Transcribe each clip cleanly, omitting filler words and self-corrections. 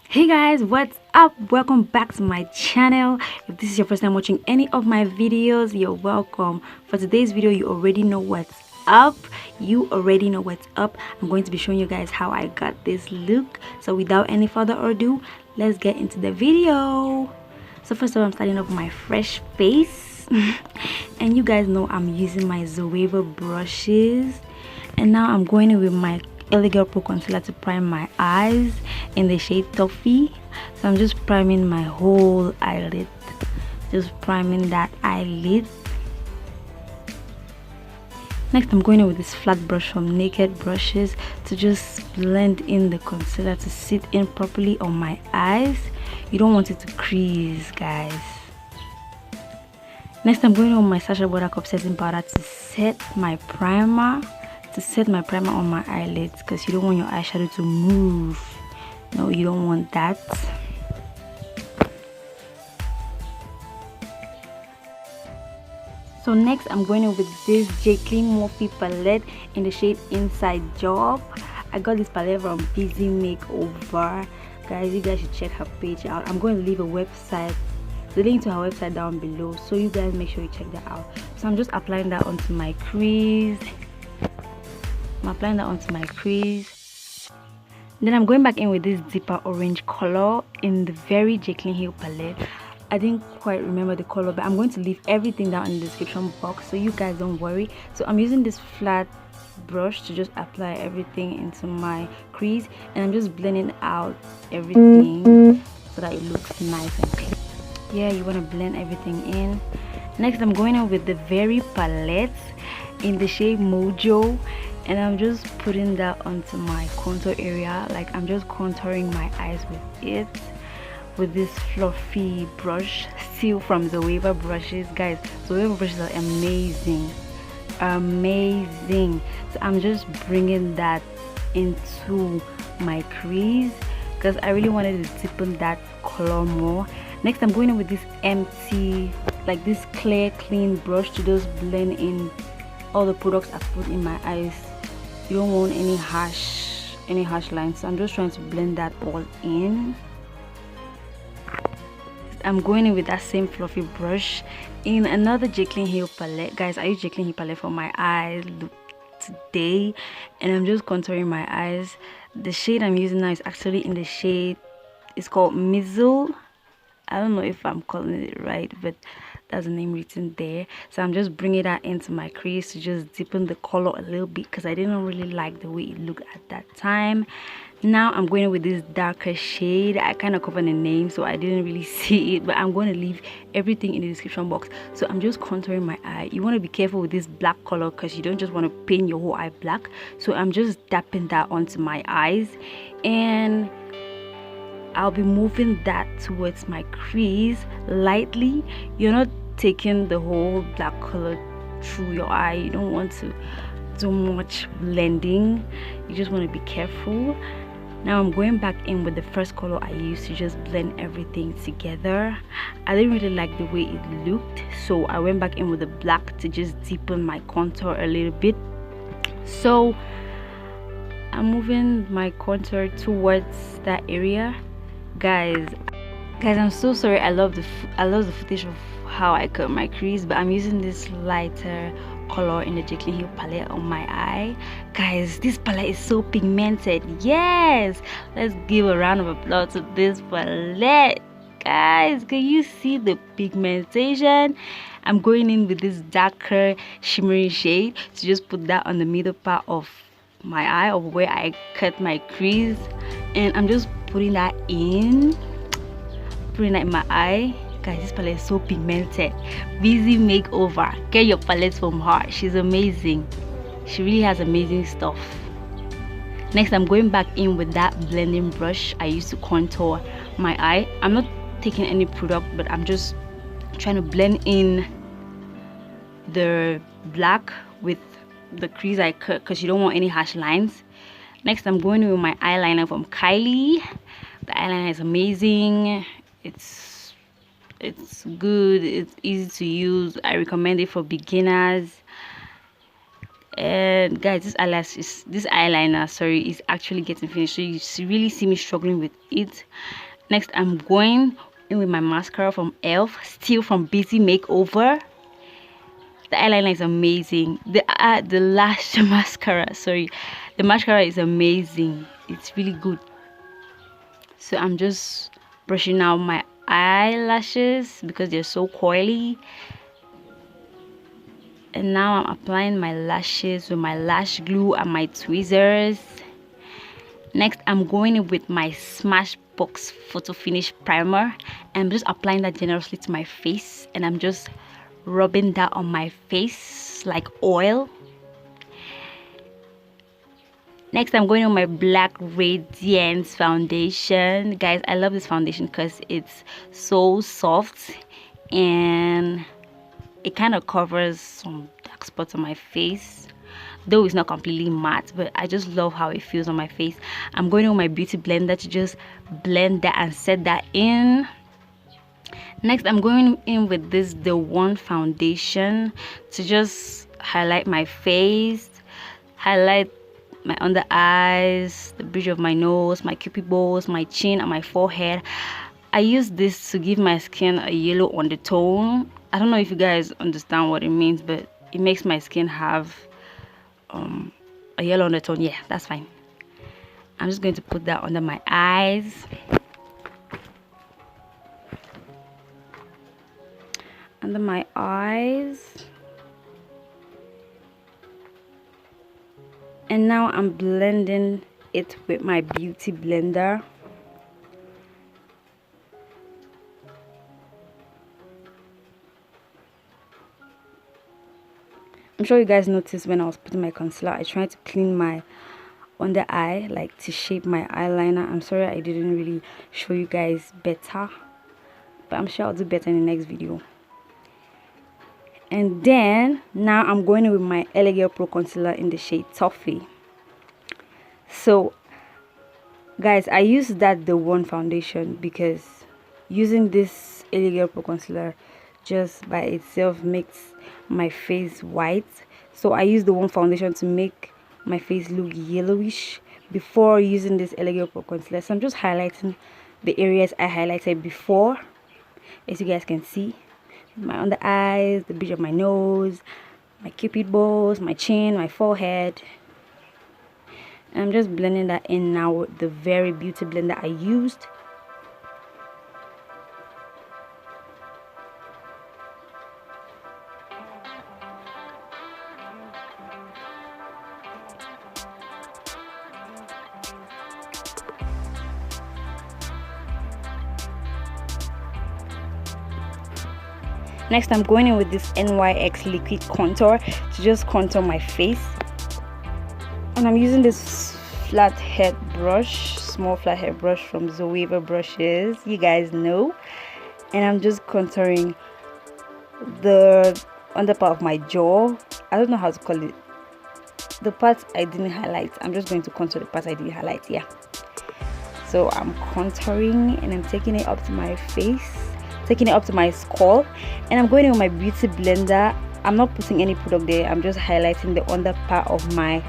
Hey guys, what's up? Welcome back to my channel. If this is your first time watching any of my videos, you're welcome. For today's video, you already know what's up. I'm going to be showing you guys how I got this look. So without any further ado, let's get into the video. So first of all, I'm starting off with my fresh face. And you guys know I'm using my Zoeva brushes. And now I'm going in with my Elegant Pro Concealer to prime my eyes in the shade Toffee. So I'm just priming my whole eyelid. Just priming that eyelid. Next, I'm going in with this flat brush from Naked Brushes to just blend in the concealer to sit in properly on my eyes. You don't want it to crease, guys. Next, I'm going in with my Sacha Buttercup setting powder to set my primer. On my eyelids, because you don't want your eyeshadow to move. No, you don't want that. So next, I'm going in with this Jacqueline Murphy palette in the shade Inside Job. I got this palette from Busy Makeover. Guys, you guys should check her page out. I'm going to leave the link to her website down below, so you guys make sure you check that out. So I'm just applying that onto my crease. Then I'm going back in with this deeper orange color in the very Jacqueline Hill palette. I didn't quite remember the color, but I'm going to leave everything down in the description box, so you guys don't worry. So I'm using this flat brush to just apply everything into my crease, and I'm just blending out everything so that it looks nice and clean. Yeah, you want to blend everything in. Next, I'm going in with the very palette in the shade Mojo, and I'm just putting that onto my contour area. Like, I'm just contouring my eyes with it with this fluffy brush, still from Zoeva brushes. Guys, Zoeva brushes are amazing. So I'm just bringing that into my crease because I really wanted to deepen that color more. Next, I'm going in with this empty, like this clear clean brush to just blend in all the products I put in my eyes. You don't want any harsh lines, so I'm just trying to blend that all in. I'm going in with that same fluffy brush in another Jacqueline Hill palette. Guys, I use Jacqueline Hill palette for my eyes look today, and I'm just contouring my eyes. The shade I'm using now is actually in the shade, it's called Mizzle. I don't know if I'm calling it right, but that's the name written there. So I'm just bringing that into my crease to just deepen the color a little bit, because I didn't really like the way it looked at that time. Now I'm going with this darker shade. I kind of covered the name, so I didn't really see it, but I'm going to leave everything in the description box. So I'm just contouring my eye. You want to be careful with this black color, because you don't just want to paint your whole eye black. So I'm just dapping that onto my eyes, and I'll be moving that towards my crease lightly. You're not taking the whole black color through your eye. You don't want to do much blending. You just want to be careful. Now I'm going back in with the first color I used to just blend everything together. I didn't really like the way it looked, so I went back in with the black to just deepen my contour a little bit. So I'm moving my contour towards that area. Guys, I'm so sorry. I love the footage of how I cut my crease, but I'm using this lighter color in the Jacqueline Hill palette on my eye. Guys, this palette is so pigmented. Yes, let's give a round of applause to this palette. Guys, can you see the pigmentation? I'm going in with this darker shimmery shade to just put that on the middle part of my eye, of where I cut my crease, and I'm just putting that in my eye. Guys, this palette is so pigmented. Busy Makeover, get your palette from her. She's amazing. She really has amazing stuff. Next, I'm going back in with that blending brush I used to contour my eye. I'm not taking any product, but I'm just trying to blend in the black with the crease I cut, because you don't want any harsh lines. Next, I'm going with my eyeliner from Kylie. The eyeliner is amazing. It's good. It's easy to use. I recommend it for beginners. And guys, this eyeliner, sorry, is actually getting finished, so you really see me struggling with it. Next, I'm going in with my mascara from Elf, still from Busy Makeover. The eyeliner is amazing. The lash mascara, sorry, the mascara is amazing. It's really good. So I'm just brushing out my eyelashes because they're so coily. And now I'm applying my lashes with my lash glue and my tweezers. Next, I'm going in with my Smashbox Photo Finish Primer. And I'm just applying that generously to my face. And I'm just rubbing that on my face like oil. Next, I'm going on my Black Radiance foundation. Guys, I love this foundation because it's so soft and it kind of covers some dark spots on my face, though it's not completely matte, but I just love how it feels on my face. I'm going on my beauty blender to just blend that and set that in. Next, I'm going in with this The One foundation to just highlight my face, highlight my under eyes, the bridge of my nose, my cupid bows, my chin, and my forehead. I use this to give my skin a yellow undertone. I don't know if you guys understand what it means, but it makes my skin have a yellow undertone. Yeah, that's fine. I'm just going to put that under my eyes. Under my eyes. And now I'm blending it with my beauty blender. I'm sure you guys noticed when I was putting my concealer, I tried to clean my under eye, like to shape my eyeliner. I'm sorry I didn't really show you guys better, but I'm sure I'll do better in the next video. And then now I'm going in with my LA Girl Pro Concealer in the shade Toffee. So guys, I use that The One foundation because using this LA Girl Pro Concealer just by itself makes my face white. So I use The One foundation to make my face look yellowish before using this LA Girl Pro Concealer. So I'm just highlighting the areas I highlighted before, as you guys can see. My under eyes, the bridge of my nose, my cupid bows, my chin, my forehead. And I'm just blending that in now with the very beauty blender I used. Next, I'm going in with this NYX liquid contour to just contour my face. And I'm using this flathead brush, small flathead brush from Zoeva brushes, you guys know. And I'm just contouring the under part of my jaw. I don't know how to call it. The parts I didn't highlight, I'm just going to contour the parts I didn't highlight. Yeah. So I'm contouring and I'm taking it up to my face, taking it up to my skull, and I'm going in with my beauty blender. I'm not putting any product there, I'm just highlighting the under part of my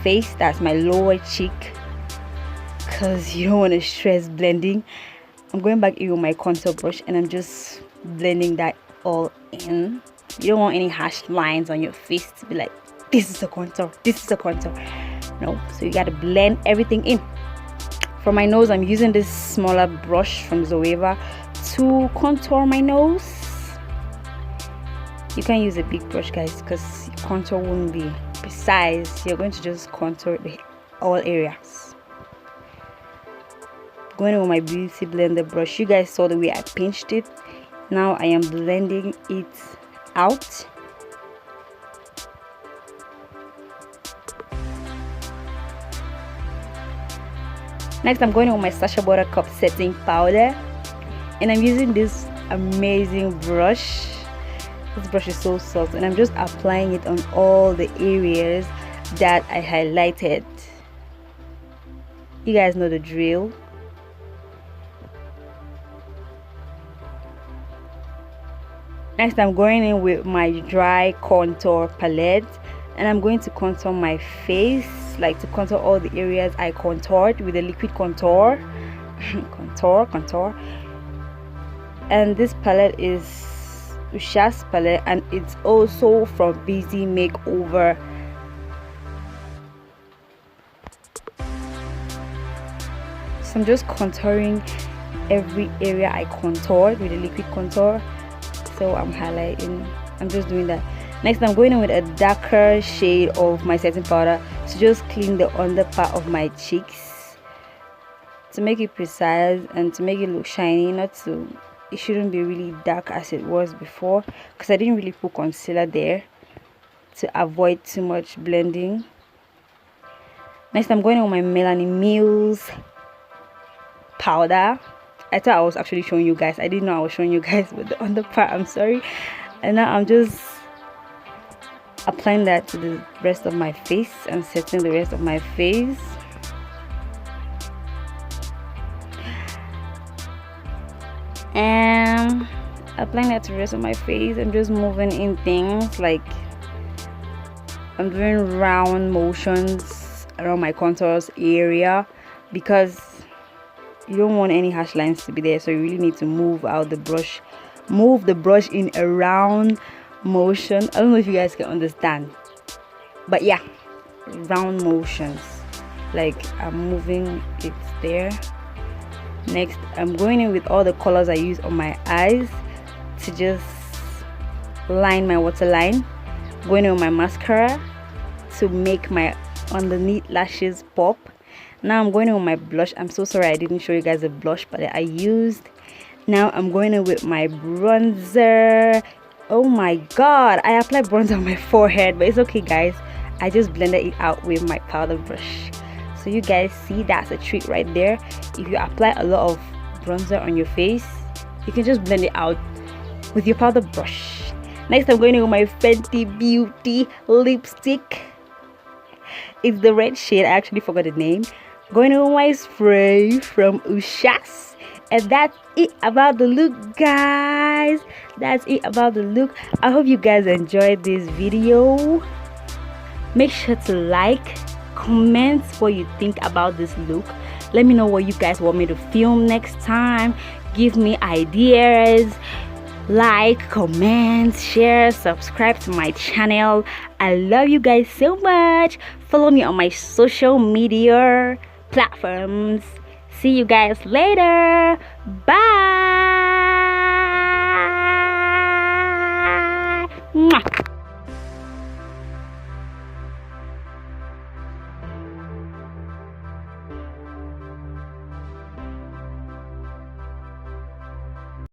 face, that's my lower cheek, because you don't want to stress blending. I'm going back in with my contour brush and I'm just blending that all in. You don't want any harsh lines on your face to be like, this is a contour, this is a contour. No, so you got to blend everything in. For my nose, I'm using this smaller brush from Zoeva to contour my nose. You can use a big brush, guys, because your contour won't be precise. You're going to just contour all areas. Going on with my beauty blender brush, you guys saw the way I pinched it. Now I am blending it out. Next, I'm going on with my Sacha Buttercup setting powder, and I'm using this amazing brush. This brush is so soft, and I'm just applying it on all the areas that I highlighted. You guys know the drill. Next, I'm going in with my dry contour palette. and I'm going to contour my face, like to contour all the areas I contoured with the liquid contour. contour. And this palette is Usha's palette, and it's also from Busy Makeover. So I'm just contouring every area I contoured with a liquid contour. So I'm highlighting, I'm just doing that. Next, I'm going in with a darker shade of my setting powder to just clean the under part of my cheeks, to make it precise and to make it look shiny. It shouldn't be really dark as it was before, because I didn't really put concealer there to avoid too much blending. Next, I'm going in with my Melanie Mills powder. I thought I was actually showing you guys. I didn't know I was showing you guys with the under part. I'm sorry. And now I'm just applying that to the rest of my face and setting the rest of my face. And applying that to the rest of my face, I'm just moving in things, like I'm doing round motions around my contours area, because you don't want any harsh lines to be there, so you really need to move the brush in a round motion. I don't know if you guys can understand, but yeah, round motions, like I'm moving it there. Next, I'm going in with all the colors I use on my eyes to just line my waterline. Going in with my mascara to make my underneath lashes pop. Now I'm going in with my blush. I'm so sorry I didn't show you guys the blush palette I used. Now I'm going in with my bronzer. Oh my god, I applied bronzer on my forehead, but it's okay guys, I just blended it out with my powder brush. So you guys see, that's a trick right there. If you apply a lot of bronzer on your face, you can just blend it out with your powder brush. Next, I'm going in with my Fenty Beauty lipstick. It's the red shade, I actually forgot the name. Going in with my spray from Usha's. And that's it about the look, guys. That's it about the look. I hope you guys enjoyed this video. Make sure to like, comment what you think about this look. Let me know what you guys want me to film next time. Give me ideas. Like, comment, share, subscribe to my channel. I love you guys so much. Follow me on my social media platforms. See you guys later. Bye.